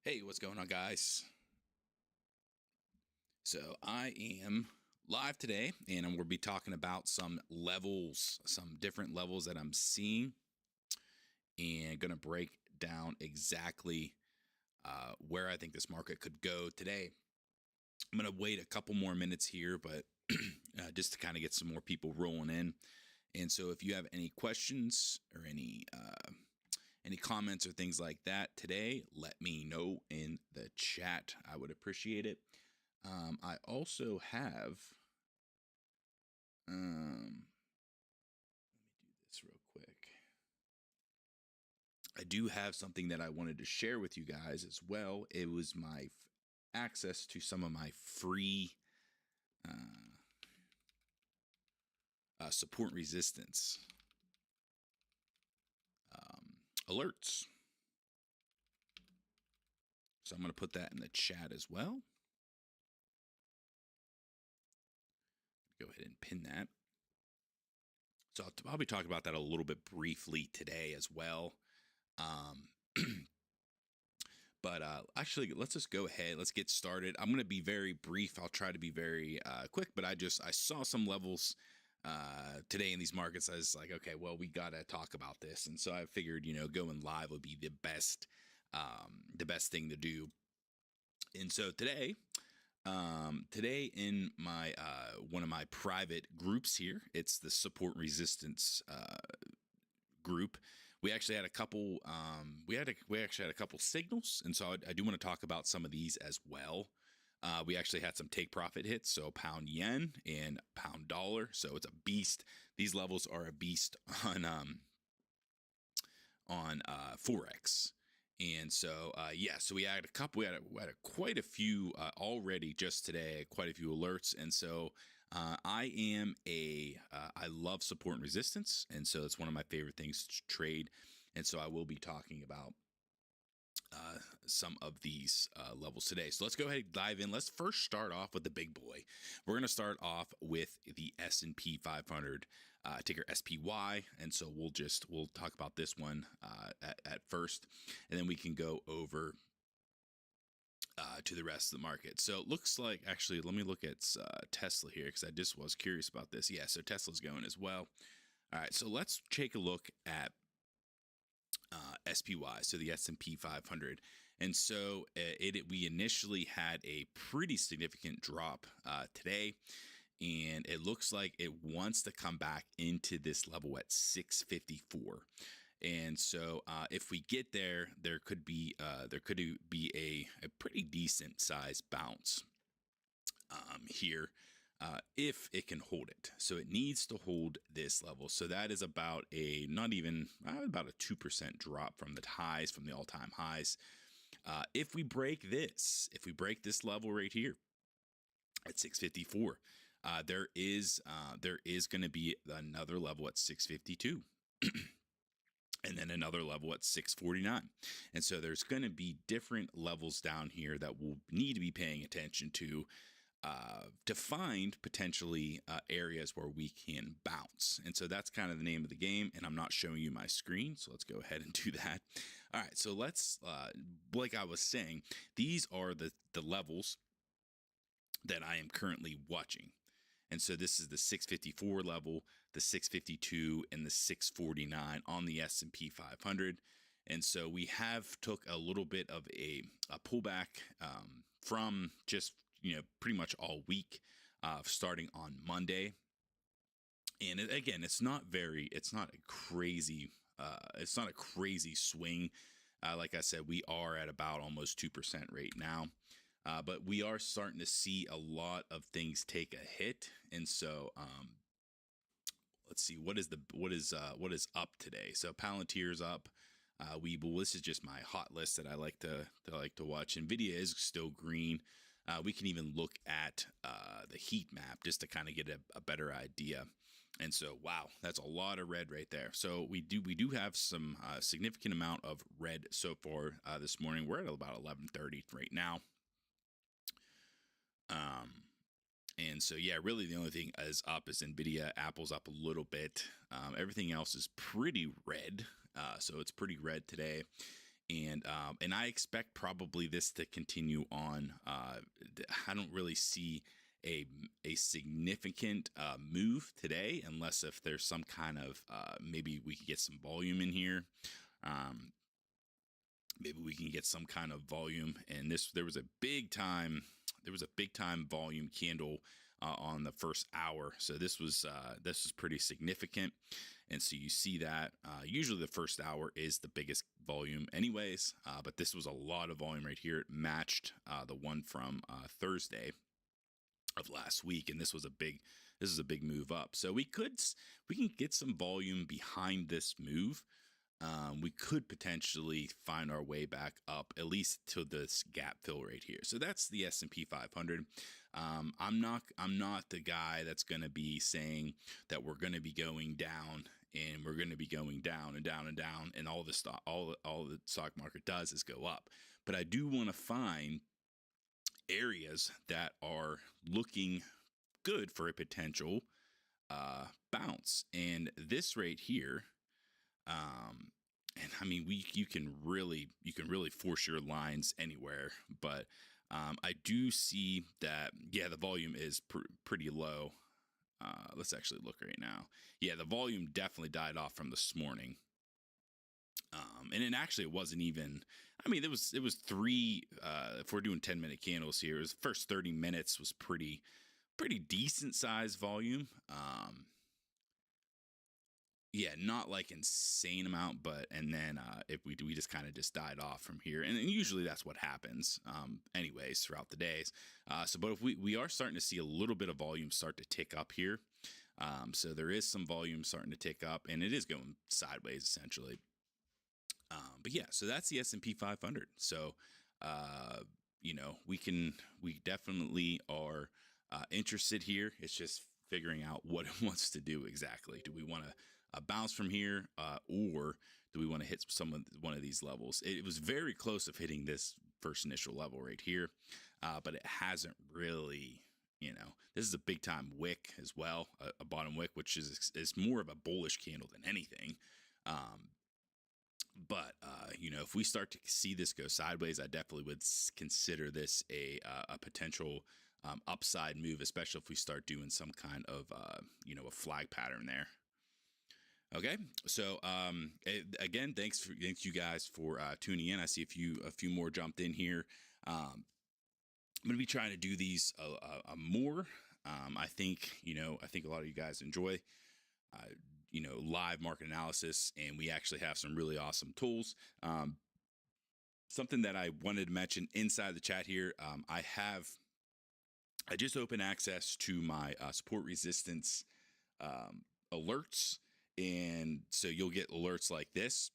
Hey, what's going on, guys? So I am live today, and I'm going to be talking about some levels, some different levels that I'm seeing, and going to break down exactly where I think this market could go today. I'm going to wait a couple more minutes here, but just to kind of get some more people rolling in. And so, if you have any questions or any comments or things like that today, let me know in the chat. I would appreciate it. I also have, let me do this real quick. I do have something that I wanted to share with you guys as well. It was my access to some of my free support resistance alerts. So I'm going to put that in the chat as well. Go ahead and pin that. So I'll be talking about that a little bit briefly today as well. But actually, let's just go ahead. Let's get started. I'm going to be very brief. I'll try to be very quick, but I saw some levels today in these markets. I was like, okay, well, we got to talk about this. And so I figured, going live would be the best thing to do. And so today in my one of my private groups here, it's the support resistance group. We actually had a couple. We actually had a couple signals, and so I do want to talk about some of these as well. We actually had some take profit hits, so pound yen and pound dollar. So it's a beast. These levels are a beast on forex. And so, so we had a couple. We had quite a few already just today. Quite a few alerts, and so I love support and resistance, and so it's one of my favorite things to trade. And so I will be talking about some of these levels today. So let's go ahead and dive in. Let's first start off with the big boy. We're going to start off with the S&P 500, ticker SPY. And so we'll talk about this one at first, and then we can go over to the rest of the market. So it looks like, actually, let me look at Tesla here, because I just was curious about this. Yeah, so Tesla's going as well. All right, so let's take a look at SPY, so the S&P 500. And so we initially had a pretty significant drop today, and it looks like it wants to come back into this level at 654. And so if we get there, there could be a pretty decent size bounce here if it can hold it. So it needs to hold this level. So that is about about a 2% drop from the highs, from the all-time highs. If we break this level right here at 654, there is going to be another level at 652. And then another level at 649. And so there's going to be different levels down here that we'll need to be paying attention to find potentially areas where we can bounce. And so that's kind of the name of the game. And I'm not showing you my screen, so let's go ahead and do that. All right, so let's, like I was saying, these are the levels that I am currently watching. And so this is the 654 level, the 652, and the 649 on the S&P 500. And so we have took a little bit of a pullback from just pretty much all week, starting on Monday. And again, it's not a crazy swing. Like I said, we are at about almost 2% right now. But we are starting to see a lot of things take a hit, and so let's see what is up today. So Palantir's up. This is just my hot list that I like to watch. Nvidia is still green. We can even look at the heat map just to kind of get a better idea. And so, wow, that's a lot of red right there. So we do have some significant amount of red so far this morning. We're at about 11:30 right now. And so, yeah, really the only thing is up is Nvidia. Apple's up a little bit. Everything else is pretty red. So it's pretty red today. And I expect probably this to continue on. I don't really see a a significant move today, unless if there's some kind of maybe we could get some volume in here. Um, Maybe we can get some kind of volume. And there was a big time volume candle on the first hour. So this was pretty significant. And so you see that usually the first hour is the biggest volume anyways, but this was a lot of volume right here. It matched the one from Thursday of last week, and this is a big move up. So we can get some volume behind this move. We could potentially find our way back up at least to this gap fill right here. So that's the S&P 500. I'm not the guy that's going to be saying that we're going to be going down and we're going to be going down and down and down, and all the stock market does is go up. But I do want to find areas that are looking good for a potential bounce, and this right here. And I mean, you can really force your lines anywhere, but I do see that, yeah, the volume is pretty low. Let's actually look right now. Yeah, the volume definitely died off from this morning. And it wasn't even, I mean, it was three, if we're doing 10-minute candles here, the first 30 minutes was pretty decent size volume. Yeah, not like insane amount, and then if we just kind of just died off from here, and usually that's what happens, anyways, throughout the days. But if we are starting to see a little bit of volume start to tick up here, so there is some volume starting to tick up, and it is going sideways essentially. But yeah, so that's the S&P 500. So we definitely are interested here. It's just figuring out what it wants to do exactly. Do we want to bounce from here, or do we want to hit one of these levels? It was very close of hitting this first initial level right here, but it hasn't really. This is a big time wick as well, a bottom wick, which is more of a bullish candle than anything. But if we start to see this go sideways, I definitely would consider this a potential upside move, especially if we start doing some kind of a flag pattern there. Okay, so again, thanks you guys for tuning in. I see a few more jumped in here. I'm going to be trying to do these more. I think a lot of you guys enjoy live market analysis, and we actually have some really awesome tools. Something that I wanted to mention inside the chat here, I just opened access to my support resistance alerts. And so you'll get alerts like this.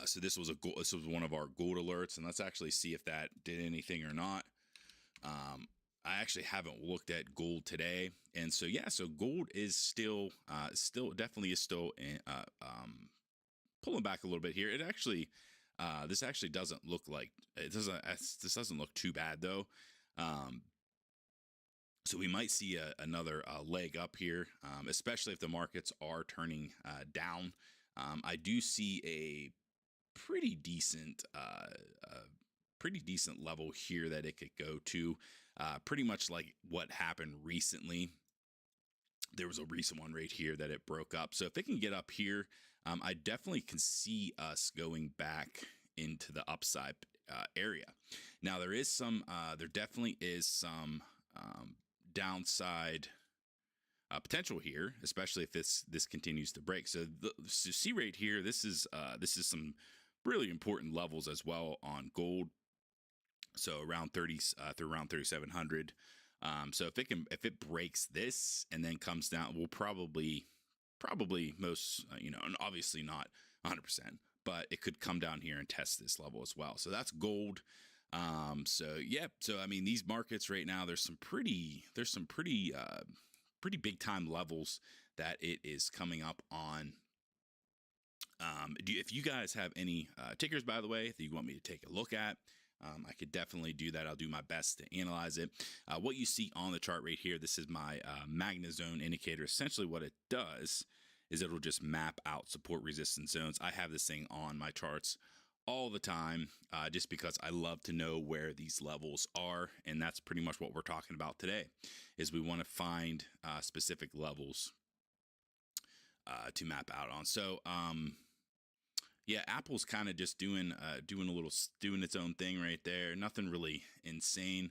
So this was one of our gold alerts, and let's actually see if that did anything or not. I actually haven't looked at gold today, and so yeah, so gold is still pulling back a little bit here. It actually, this actually doesn't look like this doesn't look too bad though. So we might see another leg up here, especially if the markets are turning down. I do see a pretty decent level here that it could go to, pretty much like what happened recently. There was a recent one right here that it broke up. So if it can get up here, I definitely can see us going back into the upside area. Now there definitely is some downside potential here, especially if this continues to break. So see right here, this is some really important levels as well on gold. So around 30 through around 3,700. So if it breaks this and then comes down, we'll probably most and obviously not 100%, but it could come down here and test this level as well. So that's gold. So I mean, these markets right now, there's some pretty big time levels that it is coming up on. If you guys have any tickers, by the way, that you want me to take a look at, I could definitely do that. I'll do my best to analyze it. What you see on the chart right here, this is my Magna Zone indicator. Essentially what it does is it'll just map out support resistance zones. I have this thing on my charts all the time, just because I love to know where these levels are, and that's pretty much what we're talking about today. Is we want to find specific levels to map out on. So, yeah, Apple's kind of just doing its own thing right there. Nothing really insane.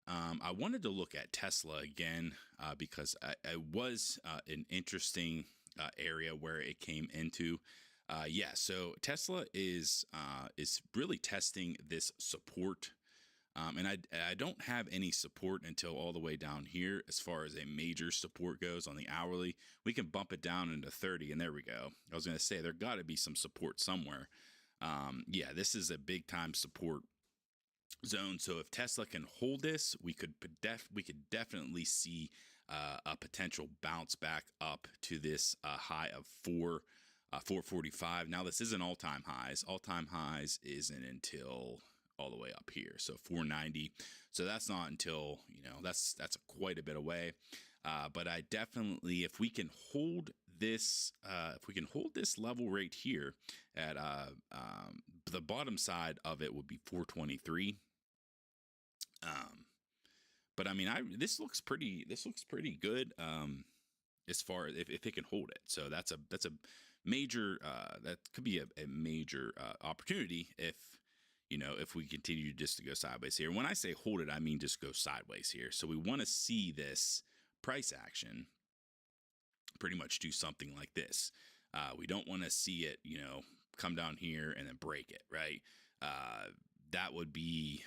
I wanted to look at Tesla again because I was an interesting area where it came into. Yeah, so Tesla is really testing this support, and I don't have any support until all the way down here as far as a major support goes on the hourly. We can bump it down into 30, and there we go. I was going to say there got to be some support somewhere. Yeah, this is a big time support zone. So if Tesla can hold this, we could definitely see a potential bounce back up to this high of 445. Now this isn't all time highs. All time highs isn't until all the way up here, so 490. So that's not until that's quite a bit away. But I definitely, if we can hold this level right here at the bottom side of it would be 423. But I mean, this looks pretty good. As far as if it can hold it, so that's a major that could be a major opportunity if we continue just to go sideways here. When I say hold it, I mean just go sideways here. So we want to see this price action pretty much do something like this. We don't want to see it, come down here and then break it, right? That would be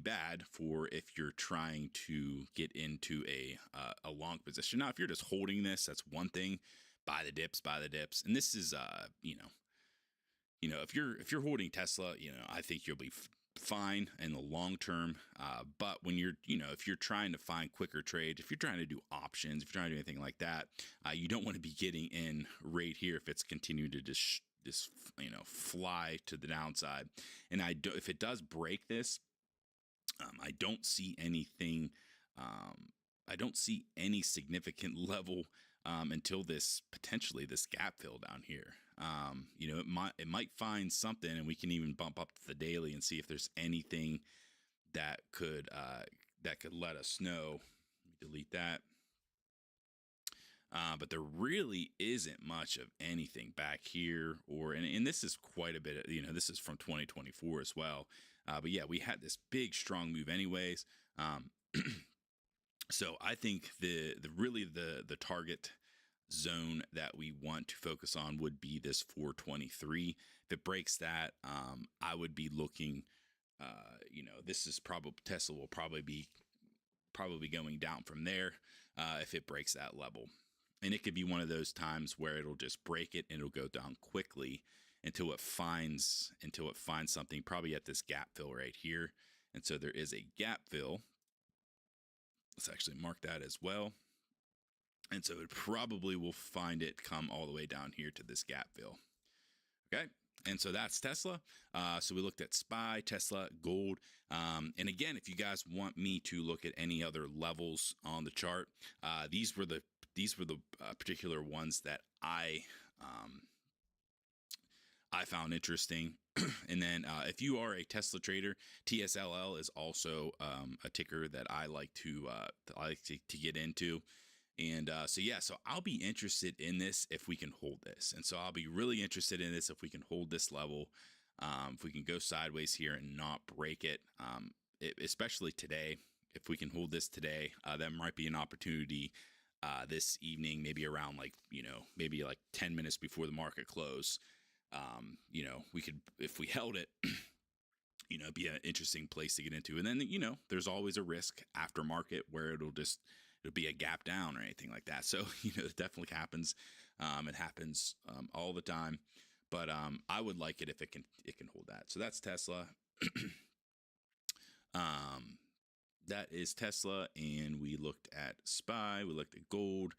bad for if you're trying to get into a long position. Now, if you're just holding this, that's one thing. Buy the dips, and this is if you're holding Tesla, I think you'll be fine in the long term. But when you're if you're trying to find quicker trades, if you're trying to do options, if you're trying to do anything like that, you don't want to be getting in right here if it's continued to just fly to the downside. And if it does break this, I don't see anything. I don't see any significant level until this gap fill down here. It might find something, and we can even bump up to the daily and see if there's anything that could let us know. Let me delete that. But there really isn't much of anything back here, and this is quite a bit. This is from 2024 as well. But yeah, we had this big strong move anyways. So I think the target zone that we want to focus on would be this 423. If it breaks that, I would be looking. This is probably Tesla will probably be going down from there if it breaks that level. And it could be one of those times where it'll just break it and it'll go down quickly until it finds something, probably at this gap fill right here. And so there is a gap fill. Let's actually mark that as well. And so it probably will find it come all the way down here to this gap fill. Okay. And so that's Tesla. So we looked at SPY, Tesla, gold. And again, if you guys want me to look at any other levels on the chart, these were the particular ones that I found interesting. And then if you are a Tesla trader, TSLL is also a ticker that I like to get into. And so I'll be interested in this if we can hold this. And so I'll be really interested in this if we can hold this level, if we can go sideways here and not break it, especially today. If we can hold this today, that might be an opportunity this evening, maybe around maybe 10 minutes before the market close. We could, if we held it, be an interesting place to get into. And then, there's always a risk after market where it'll be a gap down or anything like that. So, it definitely happens. It happens all the time, but I would like it if it can hold that. So that's Tesla. That is Tesla. And we looked at SPY, we looked at gold.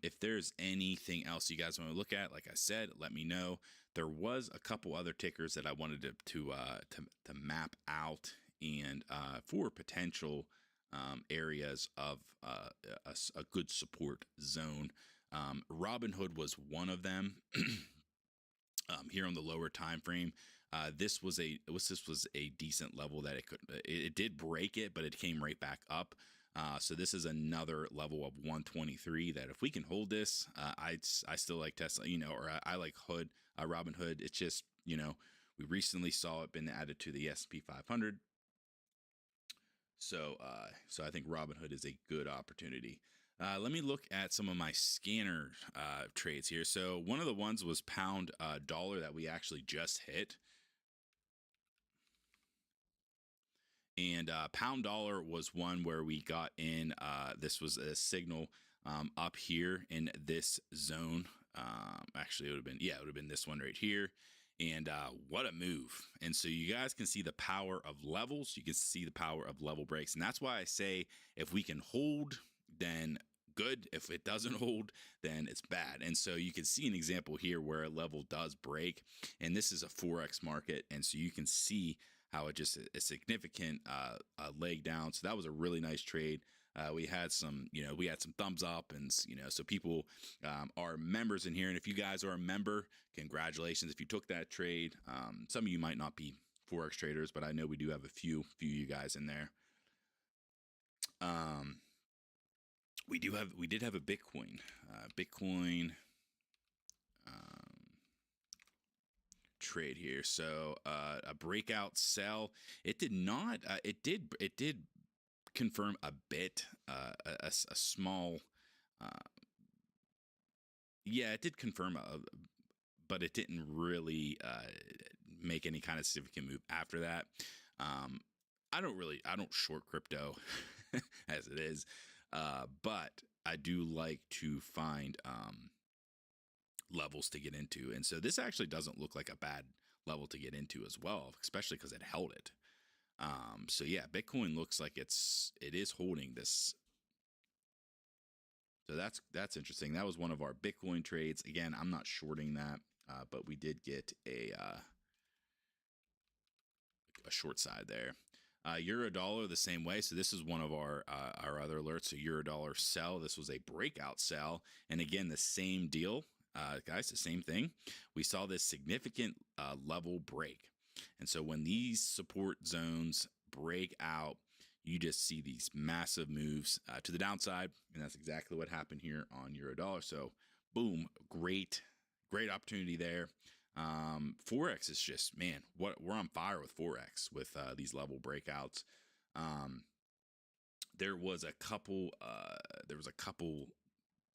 If there's anything else you guys want to look at, like I said, let me know. There was a couple other tickers that I wanted to map out and for potential areas of a good support zone. Robinhood was one of them. here on the lower time frame. This was a decent level that it did break it, but it came right back up. So this is another level of 123 that if we can hold this, I still like Tesla, or I like Robinhood. It's just, we recently saw it been added to the S&P 500. So I think Robinhood is a good opportunity. Let me look at some of my scanner trades here. So one of the ones was pound dollar that we actually just hit. And pound dollar was one where we got in. This was a signal up here in this zone. Actually, it would have been this one right here. And what a move. And so you guys can see the power of levels. You can see the power of level breaks. And that's why I say if we can hold, then good. If it doesn't hold, then it's bad. And so you can see an example here where a level does break. And this is a Forex market. And so you can see how it just a significant leg down. So that was a really nice trade. We had some thumbs up, and so people are members in here. And if you guys are a member, congratulations if you took that trade. Some of you might not be Forex traders, but I know we do have a few of you guys in there. We did have a Bitcoin trade here. So a breakout sell. It did not. It did confirm a bit. A small. It did confirm but it didn't really make any kind of significant move after that. I don't short crypto as it is, but I do like to find levels to get into. And so this actually doesn't look like a bad level to get into as well, especially because it held it. So yeah, Bitcoin looks like it is holding this. So that's interesting. That was one of our Bitcoin trades. Again, I'm not shorting that, but we did get a short side there. Euro dollar the same way. So this is one of our other alerts. So euro dollar sell. This was a breakout sell, and again the same deal, guys. The same thing. We saw this significant level break, and so when these support zones break out, you just see these massive moves to the downside, and that's exactly what happened here on euro dollar. So boom, great opportunity there. Forex is just, man, we're on fire with Forex with these level breakouts. There was a couple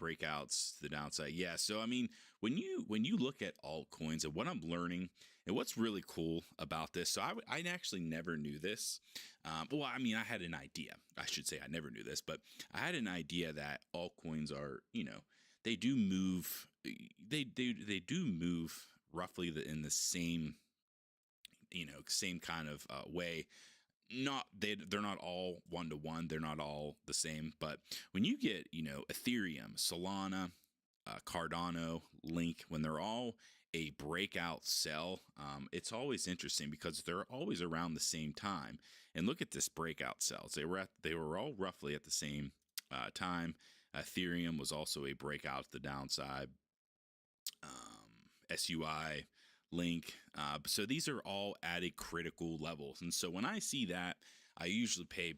breakouts to the downside. Yeah. So, I mean, when you look at altcoins and what I'm learning and what's really cool about this. So I actually never knew this. Well, I mean, I had an idea. I should say I never knew this, but I had an idea that altcoins are, they do move. They do move roughly in the same, same kind of way. They're not all one to one. They're not all the same. But when you get, Ethereum, Solana, Cardano, Link, when they're all a breakout sell, it's always interesting because they're always around the same time. And look at this breakout sells. They were all roughly at the same time. Ethereum was also a breakout to the downside. SUI, Link. So these are all at a critical levels. And so when I see that, I usually pay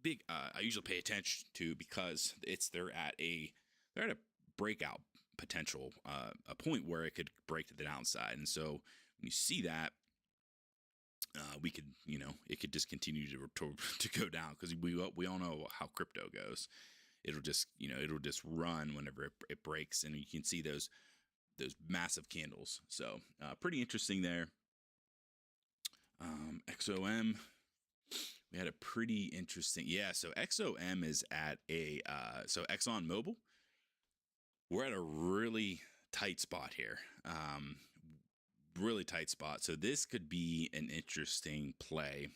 attention to, because they're at a breakout potential, a point where it could break to the downside. And so when you see that, we could, it could just continue to go down, because we all know how crypto goes. It'll just run whenever it breaks, and you can see those massive candles. So pretty interesting there. XOM, we had a pretty interesting, so XOM is at so ExxonMobil, we're at a really tight spot here. Really tight spot. So this could be an interesting play.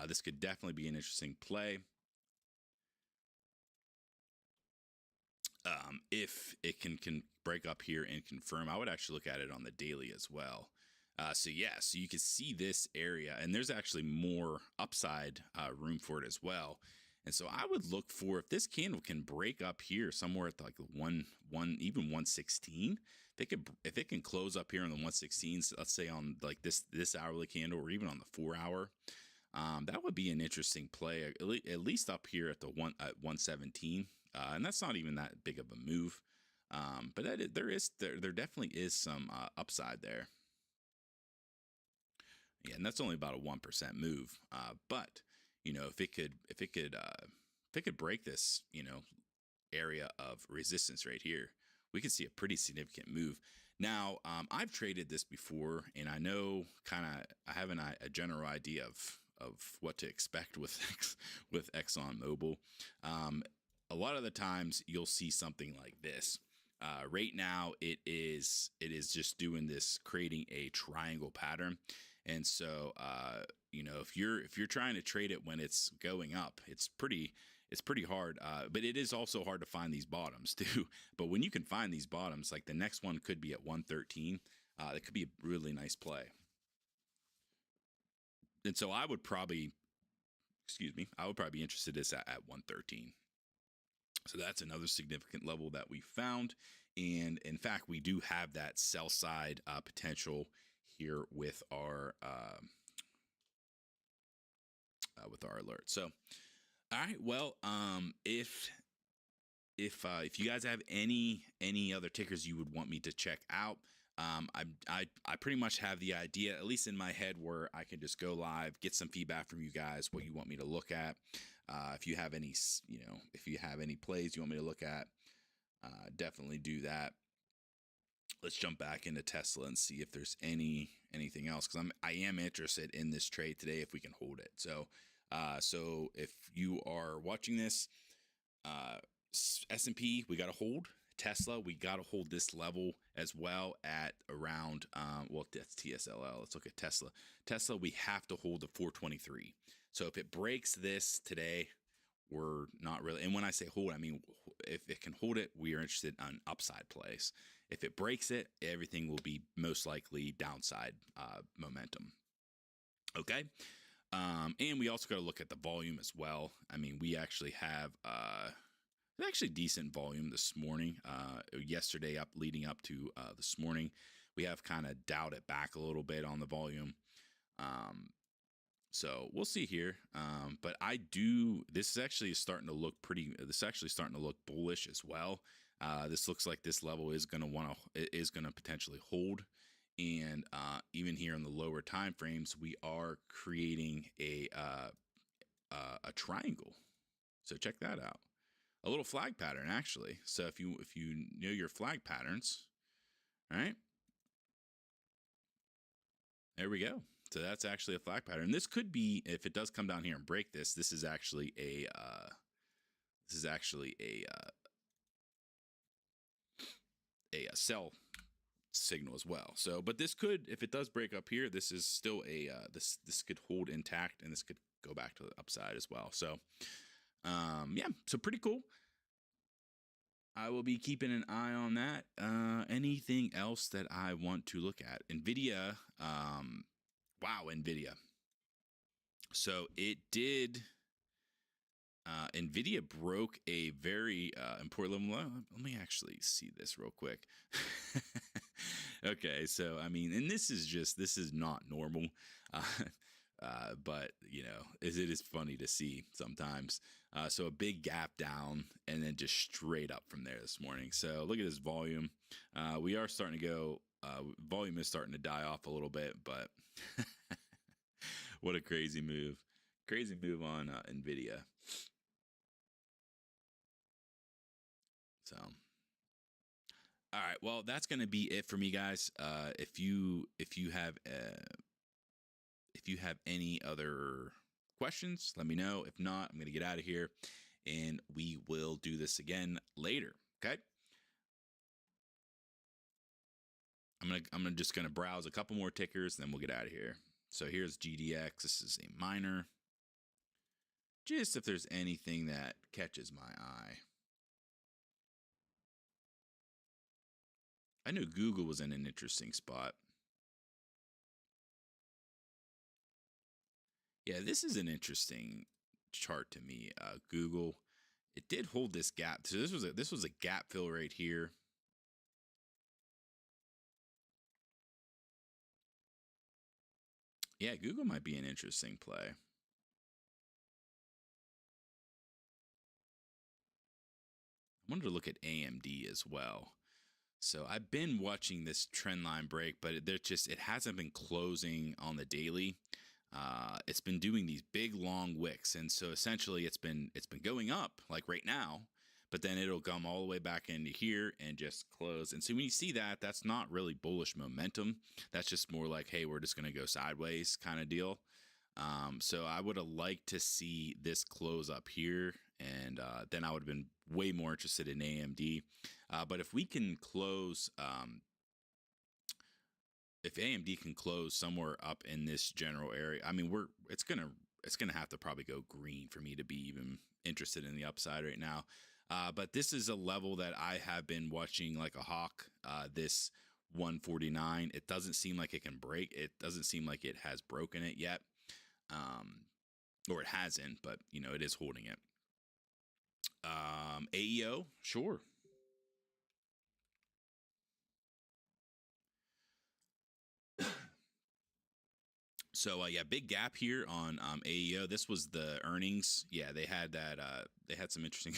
This could definitely be an interesting play. If it can break up here and confirm, I would actually look at it on the daily as well. So you can see this area, and there's actually more upside room for it as well. And so I would look for, if this candle can break up here somewhere at like even 116. If it can close up here on the 116s, let's say on like this hourly candle, or even on the 4 hour, that would be an interesting play, at least up here at 117. And that's not even that big of a move. But there definitely is some upside there. Yeah, and that's only about a 1% move. But if it could break this, area of resistance right here, we could see a pretty significant move. Now, I've traded this before, and I know I have a general idea of what to expect with ExxonMobil. A lot of the times you'll see something like this. Right now, it is just doing this, creating a triangle pattern. And so, if you're trying to trade it when it's going up, it's pretty hard. But it is also hard to find these bottoms too. But when you can find these bottoms, like the next one could be at 113, that could be a really nice play. And so I would probably be interested in this at 113. So that's another significant level that we found. And in fact, we do have that sell side potential here with our alert. So, all right. Well, if you guys have any other tickers you would want me to check out, I pretty much have the idea, at least in my head, where I can just go live, get some feedback from you guys, what you want me to look at. If you have any, plays you want me to look at, definitely do that. Let's jump back into Tesla and see if there's anything else, because I am interested in this trade today if we can hold it. So if you are watching this, S&P we got to hold. Tesla, we got to hold this level as well at around, that's TSLL. Let's look at Tesla. Tesla, we have to hold the 423. So if it breaks this today, we're not really, and when I say hold, I mean, if it can hold it, we are interested on upside plays. If it breaks it, everything will be most likely downside momentum. Okay. And we also got to look at the volume as well. I mean, we actually have, decent volume this morning, yesterday leading up to this morning. We have kind of dialed it back a little bit on the volume. So we'll see here. But this is actually starting to look bullish as well. This looks like this level is going to potentially hold. And even here in the lower time frames, we are creating a triangle. So check that out. A little flag pattern, actually. So if you know your flag patterns, all right, there we go. So that's actually a flag pattern. This could be, if it does come down here and break this, this is actually a sell signal as well. So, but this could, if it does break up here, this is still this could hold intact, and this could go back to the upside as well. So, yeah, so pretty cool. I will be keeping an eye on that. Anything else that I want to look at? NVIDIA, wow, NVIDIA. So it did, NVIDIA broke a very important level. Let me actually see this real quick. Okay, so I mean, and this is not normal, but it is funny to see sometimes. So a big gap down and then just straight up from there this morning. So look at this volume. We are starting to go. Volume is starting to die off a little bit, but what a crazy move! Crazy move on NVIDIA. So. All right, well, that's going to be it for me, guys. If you have any other questions, let me know. If not, I'm going to get out of here, and we will do this again later. Okay. I'm just going to browse a couple more tickers, and then we'll get out of here. So here's GDX. This is a minor. Just if there's anything that catches my eye. I knew Google was in an interesting spot. Yeah, this is an interesting chart to me. Google, it did hold this gap. So this was a gap fill right here. Yeah, Google might be an interesting play. I wanted to look at AMD as well. So I've been watching this trend line break, but it hasn't been closing on the daily. It's been doing these big long wicks, and so essentially it's been going up like right now, but then it'll come all the way back into here and just close. And so when you see that, that's not really bullish momentum. That's just more like, hey, we're just going to go sideways kind of deal. So I would have liked to see this close up here, and then I would have been way more interested in AMD. But if we can close, if AMD can close somewhere up in this general area, I mean, it's gonna have to probably go green for me to be even interested in the upside right now. But this is a level that I have been watching like a hawk. This 149, it doesn't seem like it can break. It doesn't seem like it has broken it yet, or it hasn't. But you know, it is holding it. AEO, sure. So yeah, big gap here on AEO. This was the earnings. Yeah, they had that. They had some interesting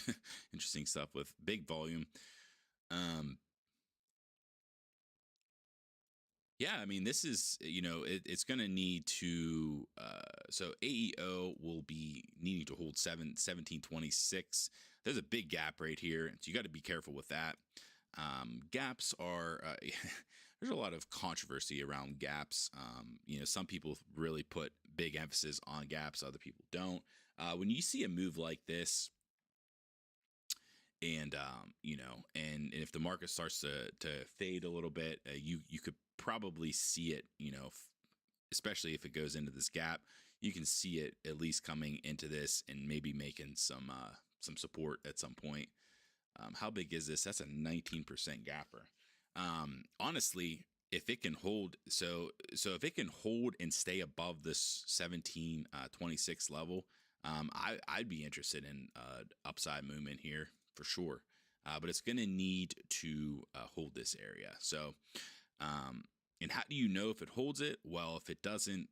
interesting stuff with big volume. Yeah, I mean, this is, you know, it's going to need to. So AEO will be needing to hold 1726. There's a big gap right here, so you got to be careful with that. Gaps are there's a lot of controversy around gaps. You know, some people really put big emphasis on gaps, other people don't. When you see a move like this, and you know, and if the market starts to fade a little bit, you could probably see it. You know, especially if it goes into this gap, you can see it at least coming into this and maybe making some support at some point. How big is this? That's a 19% gapper. Honestly, if it can hold, so if it can hold and stay above this 1726 level, I'd be interested in upside movement here for sure. But it's going to need to hold this area. So, and how do you know if it holds it? Well, if it doesn't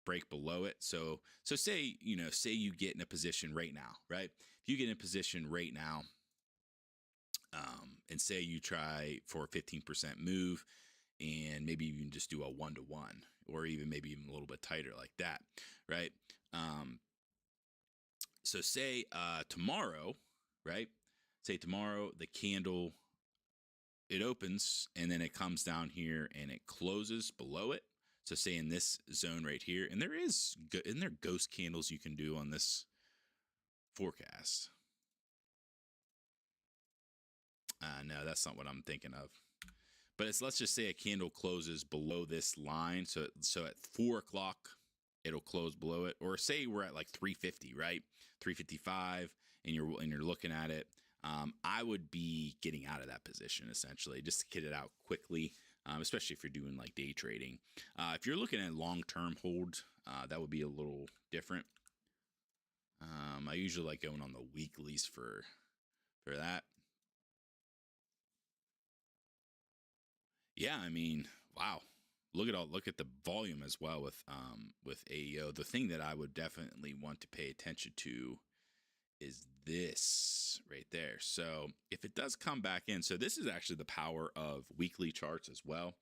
break below it. So say, you know, say you get in a position right now, right? If you get in a position right now, and say you try for a 15% move, and maybe you can just do a 1-to-1, or even maybe even a little bit tighter like that, right? So say tomorrow, right? Say tomorrow the candle, it opens and then it comes down here and it closes below it. So say in this zone right here, and isn't there ghost candles you can do on this forecast? No, that's not what I'm thinking of. But let's just say a candle closes below this line. So at 4 o'clock, it'll close below it. Or say we're at like 350, right? 355, and you're looking at it. I would be getting out of that position essentially, just to get it out quickly, especially if you're doing like day trading. If you're looking at long-term hold, that would be a little different. I usually like going on the weeklies for that. Yeah, I mean, wow. Look at the volume as well with AEO. The thing that I would definitely want to pay attention to is this right there. So if it does come back in, so this is actually the power of weekly charts as well.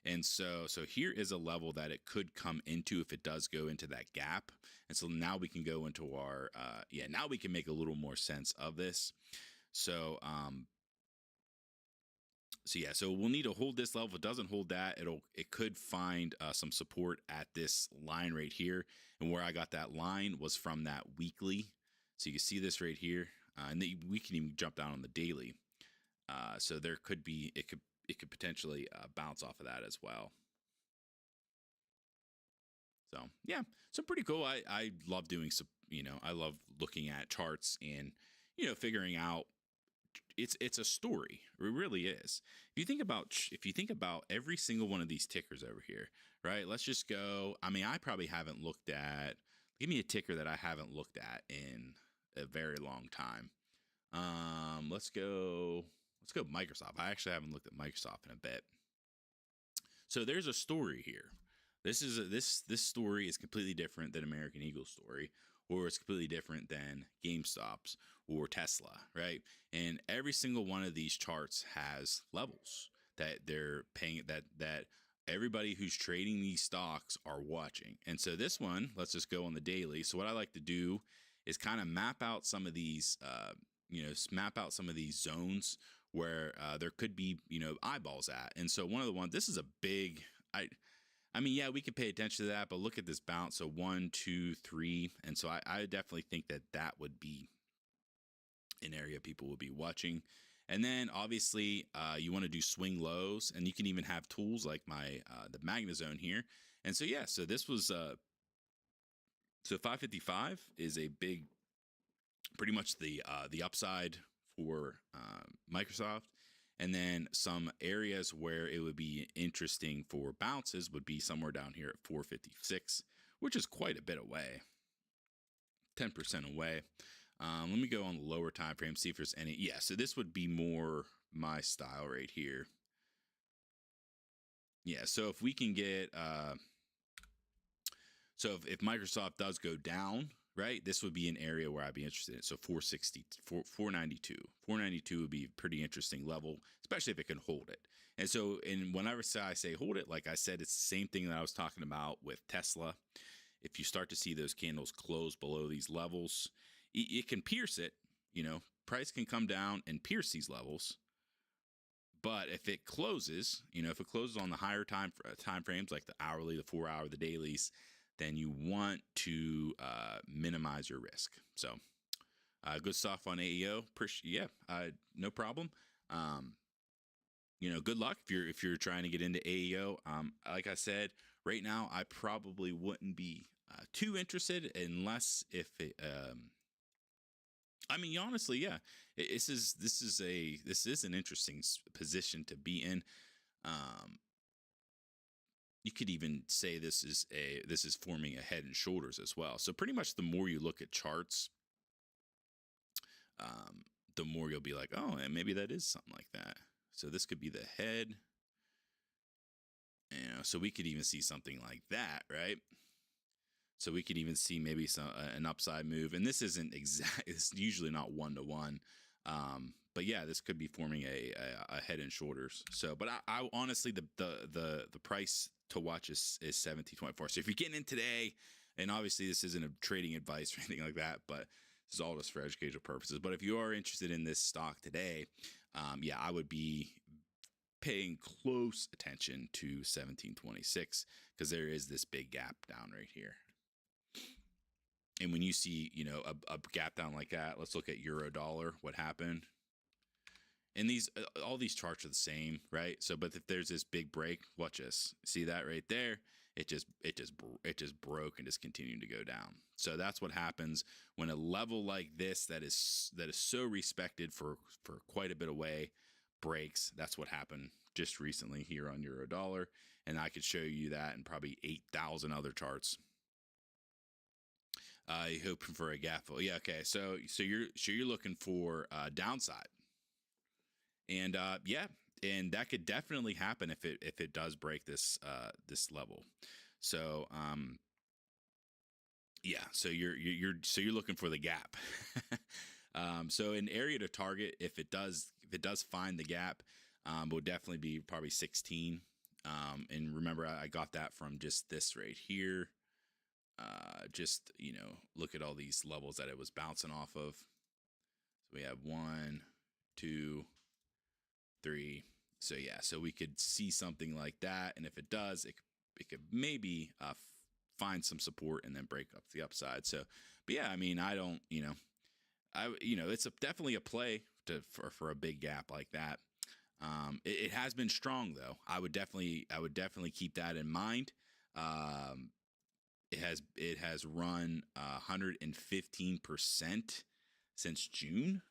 And so here is a level that it could come into if it does go into that gap. And so now we can go into our now we can make a little more sense of this. So so we'll need to hold this level. If it doesn't hold that, it could find some support at this line right here. And where I got that line was from that weekly. So you can see this right here, and we can even jump down on the daily. So there could be it could potentially bounce off of that as well. So yeah, so pretty cool. I love doing some, I love looking at charts and figuring out. It's a story. It really is. If you think about every single one of these tickers over here, right? Let's just go. I mean, I probably haven't looked at give me a ticker that I haven't looked at in a very long time. Let's go Microsoft. I actually haven't looked at Microsoft in a bit. So there's a story here. This story is completely different than American Eagle's story, or it's completely different than GameStop's or Tesla, right? And every single one of these charts has levels that they're paying, that everybody who's trading these stocks are watching. And so this one, let's just go on the daily. So what I like to do is kind of map out some of these, map out some of these zones where there could be, eyeballs at. And so one of the ones, this is a big, I mean, yeah, we could pay attention to that, but look at this bounce. So 1, 2, 3. And so I definitely think that would be an area people will be watching. And then obviously you want to do swing lows, and you can even have tools like the Magna Zone here. And so, yeah, so this was, so 555 is a big, pretty much the upside for Microsoft. And then some areas where it would be interesting for bounces would be somewhere down here at 456, which is quite a bit away, 10% away. Let me go on the lower time frame, see if there's any. Yeah, so this would be more my style right here. Yeah, so if we can get, so if Microsoft does go down, right, this would be an area where I'd be interested in. So 492 would be a pretty interesting level, especially if it can hold it. And so, and whenever I say hold it, like I said, it's the same thing that I was talking about with Tesla. If you start to see those candles close below these levels, it can pierce it. Price can come down and pierce these levels. But if it closes, if it closes on the higher time frames, like the hourly, the 4 hour, the dailies, then you want to minimize your risk. So good stuff on AEO. No problem. Good luck if you're trying to get into AEO. Like I said, right now I probably wouldn't be too interested unless if it. I mean, honestly, yeah, this is an interesting position to be in. You could even say this is forming a head and shoulders as well. So pretty much the more you look at charts, the more you'll be like, oh, and maybe that is something like that. So this could be the head. So we could even see something like that, right? So we could even see maybe an upside move. And this isn't exact. It's usually not 1-to-1. But yeah, this could be forming a head and shoulders. So, but I honestly, the price to watch is 17.24. So if you're getting in today, and obviously this isn't a trading advice or anything like that, but this is all just for educational purposes. But if you are interested in this stock today, yeah, I would be paying close attention to 1726 because there is this big gap down right here. And when you see, a gap down like that, let's look at euro dollar, what happened. And all these charts are the same, right? So, but if there's this big break, watch this. See that right there? It just broke and just continued to go down. So that's what happens when a level like this that is so respected for quite a bit away breaks. That's what happened just recently here on euro dollar, and I could show you that in probably 8,000 other charts. You hoping for a gap fill? Yeah, okay. So you're looking for downside. And yeah, and that could definitely happen if it does break this level. So yeah, so you're looking for the gap. So an area to target if it does find the gap, will definitely be probably 16. And remember, I got that from just this right here. Just look at all these levels that it was bouncing off of. So we have 1, 2, 3. So yeah, so we could see something like that, and if it does, it could maybe find some support and then break up the upside. So, but yeah, I mean, I don't, it's definitely a play for a big gap like that. It has been strong though. I would definitely keep that in mind. It has run 115% since June,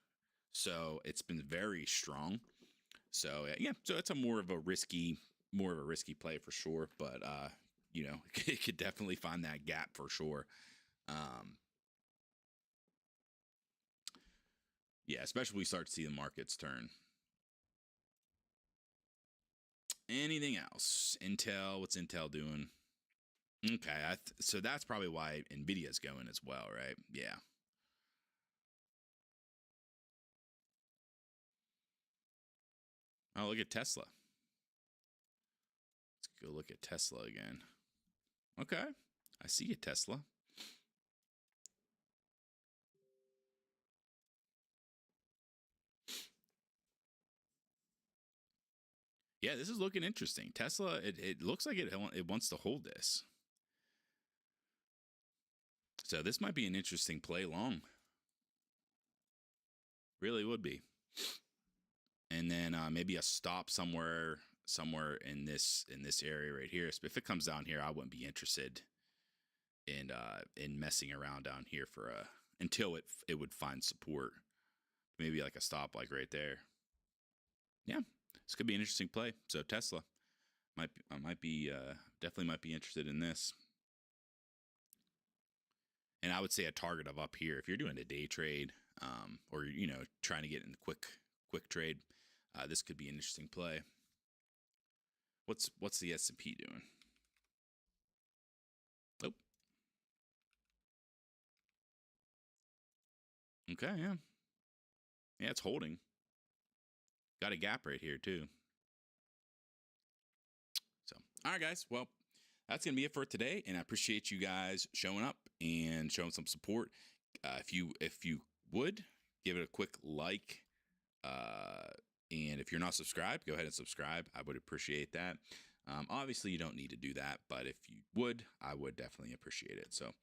so it's been very strong. So yeah, so it's more of a risky play for sure, but it could definitely find that gap for sure. Um, yeah, especially when we start to see the markets turn. Anything else? Intel, what's Intel doing? Okay, so that's probably why Nvidia's going as well, right? Yeah. Oh, look at Tesla. Let's go look at Tesla again. Okay, I see a Tesla. Yeah, this is looking interesting. Tesla, it looks like it wants to hold this. So this might be an interesting play long. Really would be. And then maybe a stop somewhere in this area right here. So if it comes down here, I wouldn't be interested in messing around down here for until it would find support. Maybe like a stop like right there. Yeah, this could be an interesting play. So Tesla might be definitely might be interested in this. And I would say a target of up here if you're doing a day trade, or trying to get in the quick trade. This could be an interesting play. What's the S&P doing? Oh, okay, yeah, it's holding. Got a gap right here too. So, all right, guys. Well, that's gonna be it for today, and I appreciate you guys showing up and showing some support. If you would give it a quick like, and if you're not subscribed, go ahead and subscribe. I would appreciate that. Obviously, you don't need to do that, but if you would, I would definitely appreciate it. So,